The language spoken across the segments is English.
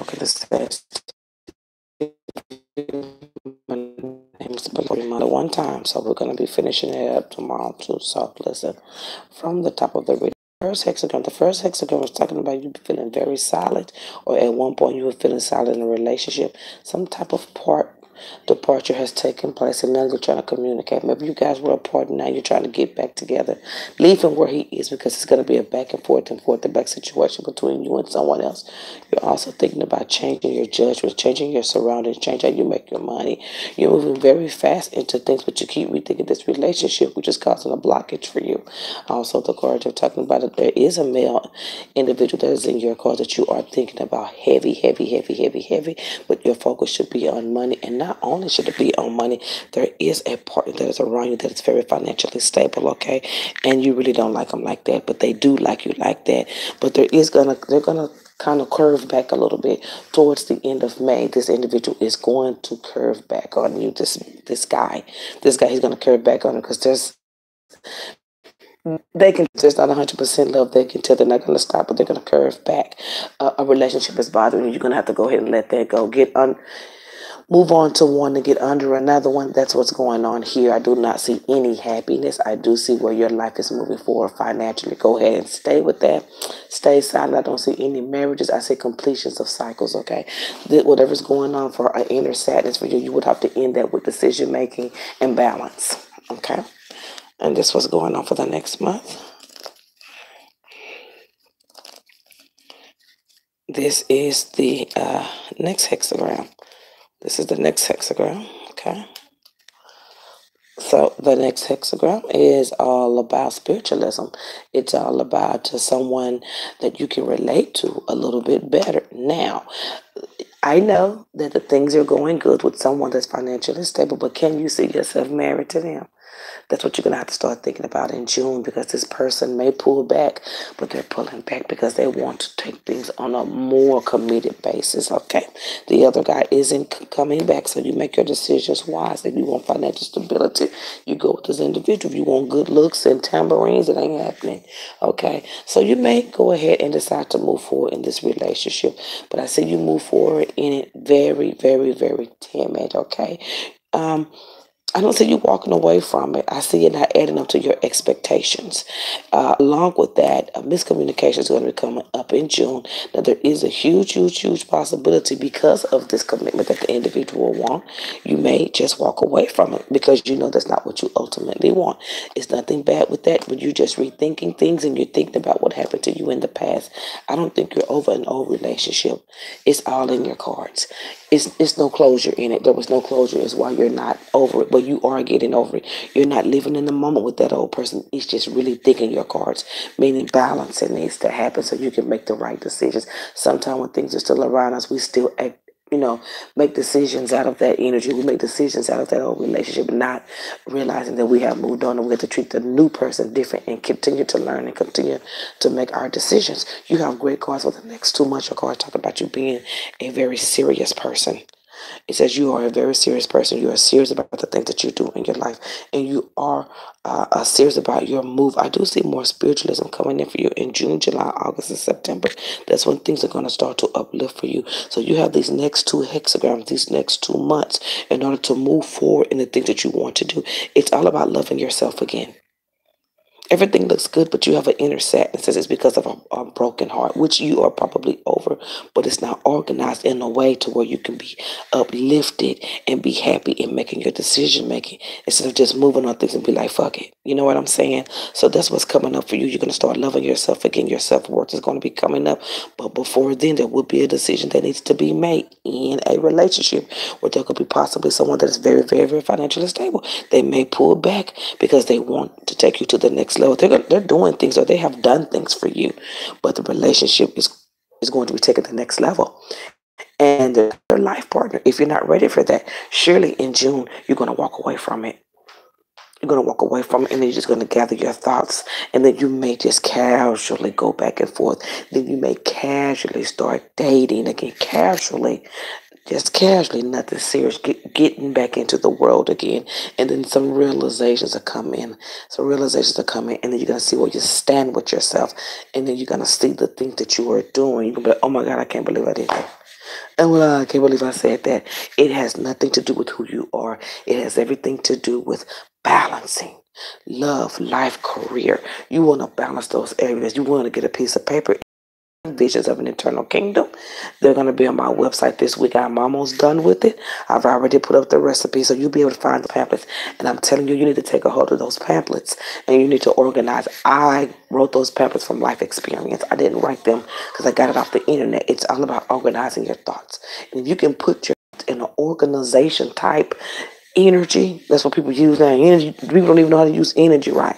Okay, this says my name is Below one time, so we're going to be finishing it up tomorrow too. So listen, from the top of the reading. The first hexagram was talking about you feeling very solid, or at one point you were feeling solid in a relationship. Some type of departure has taken place, and now you're trying to communicate. Maybe you guys were apart, and now you're trying to get back together. Leave him where he is, because it's going to be a back and forth and back situation between you and someone else. You're also thinking about changing your judgments, changing your surroundings, change how you make your money. You're moving very fast into things, but you keep rethinking this relationship, which is causing a blockage for you. Also, the cards are talking about it. There is a male individual that is in your card that you are thinking about heavy, heavy, heavy, heavy, heavy, but your focus should be on money. And not only should it be on money, there is a partner that is around you that is very financially stable, okay? And you really don't like them like that, but they do like you like that. But they're gonna kind of curve back a little bit towards the end of May. This individual is going to curve back on you. This guy, he's going to curve back on you, because they can just not 100% love. They can tell they're not going to stop, but they're going to curve back. A relationship is bothering you. You're going to have to go ahead and let that go. Move on to one to get under another one. That's what's going on here. I do not see any happiness. I do see where your life is moving forward financially. Go ahead and stay with that. Stay silent. I don't see any marriages. I see completions of cycles, okay? Whatever's going on for an inner sadness for you, you would have to end that with decision making and balance, okay? And this was going on for the next month. This is the next hexagram. This is the next hexagram, okay? So the next hexagram is all about spiritualism. It's all about to someone that you can relate to a little bit better. Now, I know that the things are going good with someone that's financially stable, but can you see yourself married to them? That's what you're going to have to start thinking about in June, because this person may pull back, but they're pulling back because they want to take things on a more committed basis, okay? The other guy isn't coming back, so you make your decisions wisely. If you want financial stability, you go with this individual. If you want good looks and tambourines, it ain't happening, okay? So you may go ahead and decide to move forward in this relationship, but I say you move forward in it very, very, very timid, okay? I don't see you walking away from it. I see it not adding up to your expectations. Along with that, a miscommunication is going to be coming up in June. Now, there is a huge, huge, huge possibility, because of this commitment that the individual want, you may just walk away from it, because you know that's not what you ultimately want. It's nothing bad with that, but you're just rethinking things, and you're thinking about what happened to you in the past. I don't think you're over an old relationship. It's all in your cards. It's no closure in it. There was no closure, is why you're not over it, but you are getting over it. You're not living in the moment with that old person. It's just really thinking your cards, meaning balancing needs to happen so you can make the right decisions. Sometimes when things are still around us, we still act, make decisions out of that energy. We make decisions out of that old relationship, not realizing that we have moved on, and we have to treat the new person different and continue to learn and continue to make our decisions. You have great cards for the next 2 months. Your cards talk about you being a very serious person. It says you are a very serious person. You are serious about the things that you do in your life, and you are serious about your move. I do see more spiritualism coming in for you in June, July, August, and September. That's when things are going to start to uplift for you. So you have these next 2 hexagrams, these next 2 months, in order to move forward in the things that you want to do. It's all about loving yourself again. Everything looks good, but you have an inner sadness. It's because of a broken heart, which you are probably over, but it's not organized in a way to where you can be uplifted and be happy in making your decision making, instead of just moving on things and be like, fuck it. You know what I'm saying? So that's what's coming up for you. You're going to start loving yourself again. Your self-worth is going to be coming up. But before then, there will be a decision that needs to be made in a relationship, where there could be possibly someone that is very, very, very financially stable. They may pull back because they want to take you to the next level. They're doing things, or they have done things for you, but the relationship is going to be taken to the next level. And their life partner, if you're not ready for that, surely in June you're going to walk away from it. You're going to walk away from it, and then you're just going to gather your thoughts, and then you may just casually go back and forth. Then you may casually start dating again, casually. just casually, nothing serious, getting back into the world again. And then some realizations are coming. Some realizations are coming, and then you're gonna see where you stand with yourself, and then you're gonna see the things that you are doing. You're gonna be like, oh my God, I can't believe I did that. And I can't believe I said that. It has nothing to do with who you are. It has everything to do with balancing love, life, career. You want to balance those areas. You want to get a piece of paper. Visions of an Eternal Kingdom. They're going to be on my website this week. I'm almost done with it. I've already put up the recipe, so you'll be able to find the pamphlets. And I'm telling you, you need to take a hold of those pamphlets and you need to organize. I wrote those pamphlets from life experience. I didn't write them because I got it off the internet. It's all about organizing your thoughts. And if you can put your in an organization type energy, that's what people use now. Energy. People don't even know how to use energy right.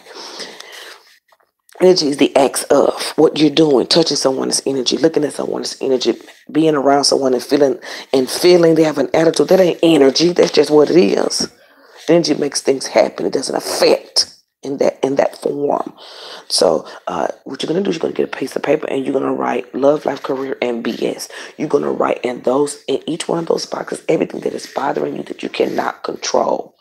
Energy is the acts of what you're doing, touching someone's energy, looking at someone's energy, being around someone and feeling they have an attitude. That ain't energy. That's just what it is. Energy makes things happen. It doesn't affect in that form. So what you're gonna do is you're gonna get a piece of paper and you're gonna write love, life, career, and BS. You're gonna write in each one of those boxes everything that is bothering you that you cannot control.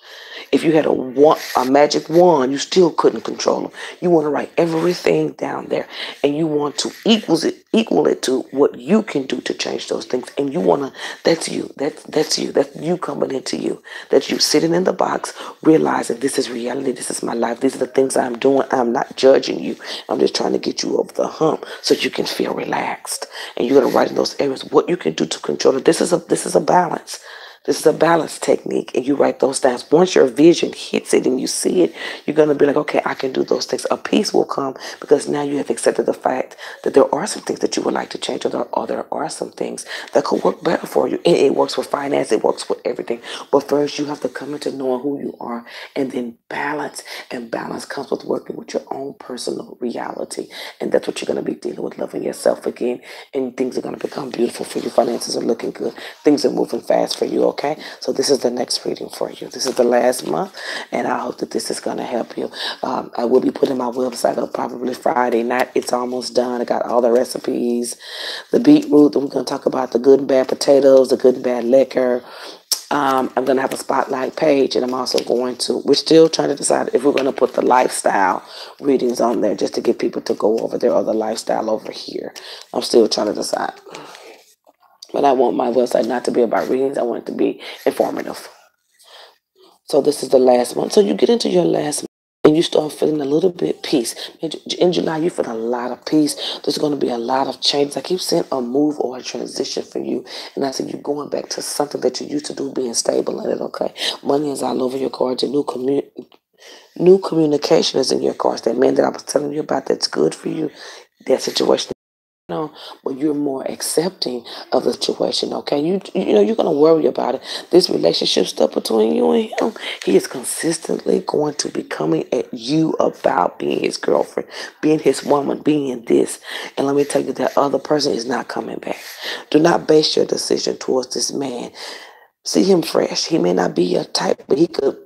If you had a magic wand, you still couldn't control them. You want to write everything down there, and you want to equal it to what you can do to change those things. And you want to. That's you. That's you. That's you coming into you. That's you sitting in the box, realizing this is reality. This is my life. These are the things I'm doing. I'm not judging you. I'm just trying to get you over the hump so you can feel relaxed. And you're gonna write in those areas what you can do to control it. This is a balance. This is a balance technique, and you write those down. Once your vision hits it and you see it, you're going to be like, okay, I can do those things. A peace will come because now you have accepted the fact that there are some things that you would like to change, or there are some things that could work better for you. It works for finance, it works for everything. But first, you have to come into knowing who you are and then balance. And balance comes with working with your own personal reality. And that's what you're going to be dealing with, loving yourself again. And things are going to become beautiful for you. Finances are looking good. Things are moving fast for you. Okay, so this is the next reading for you. This is the last month, and I hope that this is going to help you. I will be putting my website up probably Friday night. It's almost done. I got all the recipes, the beetroot. We're going to talk about the good and bad potatoes, the good and bad liquor. I'm going to have a spotlight page, and I'm also we're still trying to decide if we're going to put the lifestyle readings on there just to get people to go over there, or the lifestyle over here. I'm still trying to decide. But I want my website not to be about readings. I want it to be informative. So this is the last one. So you get into your last month and you start feeling a little bit peace. In July, you feel a lot of peace. There's going to be a lot of changes. I keep saying a move or a transition for you. And I said you're going back to something that you used to do, being stable in it, okay? Money is all over your cards. A new communication is in your cards. That man that I was telling you about that's good for you, that situation on, but you're more accepting of the situation. Okay, you're gonna worry about it. This relationship stuff between you and him, he is consistently going to be coming at you about being his girlfriend, being his woman, being this. And let me tell you, that other person is not coming back. Do not base your decision towards this man. See him fresh. He may not be your type, but he could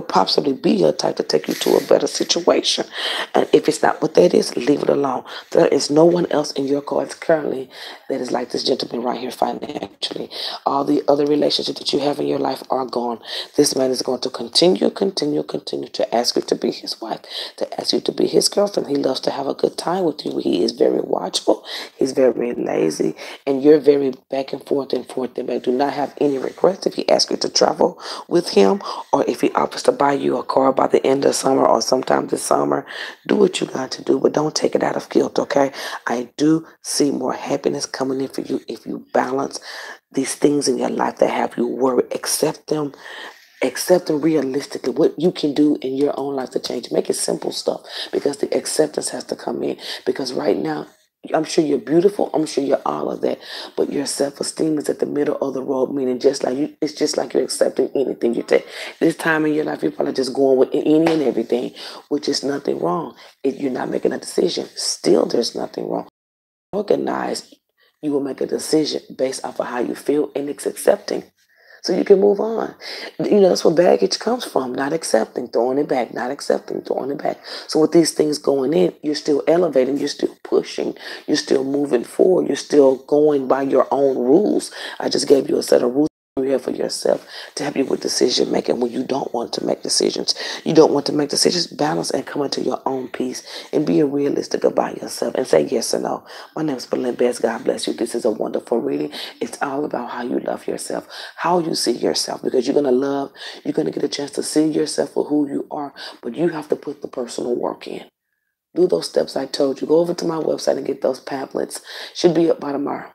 possibly be your type to take you to a better situation. And if it's not what that is, leave it alone. There is no one else in your cards currently that is like this gentleman right here financially. All the other relationships that you have in your life are gone. This man is going to continue to ask you to be his wife, to ask you to be his girlfriend. He loves to have a good time with you. He is very watchful. He's very lazy. And you're very back and forth and forth and back. Do not have any regrets if he asks you to travel with him, or if he offers to buy you a car by the end of summer or sometime this summer. Do what you got to do, but don't take it out of guilt, okay? I do see more happiness coming in for you if you balance these things in your life that have you worried. Accept them realistically, what you can do in your own life to change. Make it simple stuff, because the acceptance has to come in. Because right now, I'm sure you're beautiful. I'm sure you're all of that, but your self-esteem is at the middle of the road. Meaning, it's just like you're accepting anything you take. This time in your life, you're probably just going with any and everything, which is nothing wrong. If you're not making a decision, still there's nothing wrong. Organize. You will make a decision based off of how you feel, and it's accepting. so you can move on. You know, that's where baggage comes from. Not accepting, throwing it back, not accepting, throwing it back. So with these things going in, you're still elevating, you're still pushing, you're still moving forward, you're still going by your own rules. I just gave you a set of rules you have for yourself to help you with decision making when you don't want to make decisions. You don't want to make decisions, balance and come into your own peace and be realistic about yourself and say yes or no. My name is Belinda Best. God bless you. This is a wonderful reading. It's all about how you love yourself, how you see yourself, because you're going to get a chance to see yourself for who you are, but you have to put the personal work in. Do those steps I told you. Go over to my website and get those pamphlets. Should be up by tomorrow.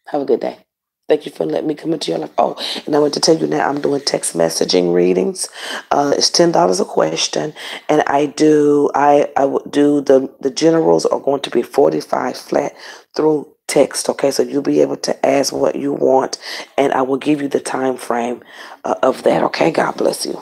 Have a good day. Thank you for letting me come into your life. Oh, and I want to tell you now, I'm doing text messaging readings. It's $10 a question, and I would do the generals are going to be 45 flat through text. Okay, so you'll be able to ask what you want, and I will give you the time frame of that. Okay, God bless you.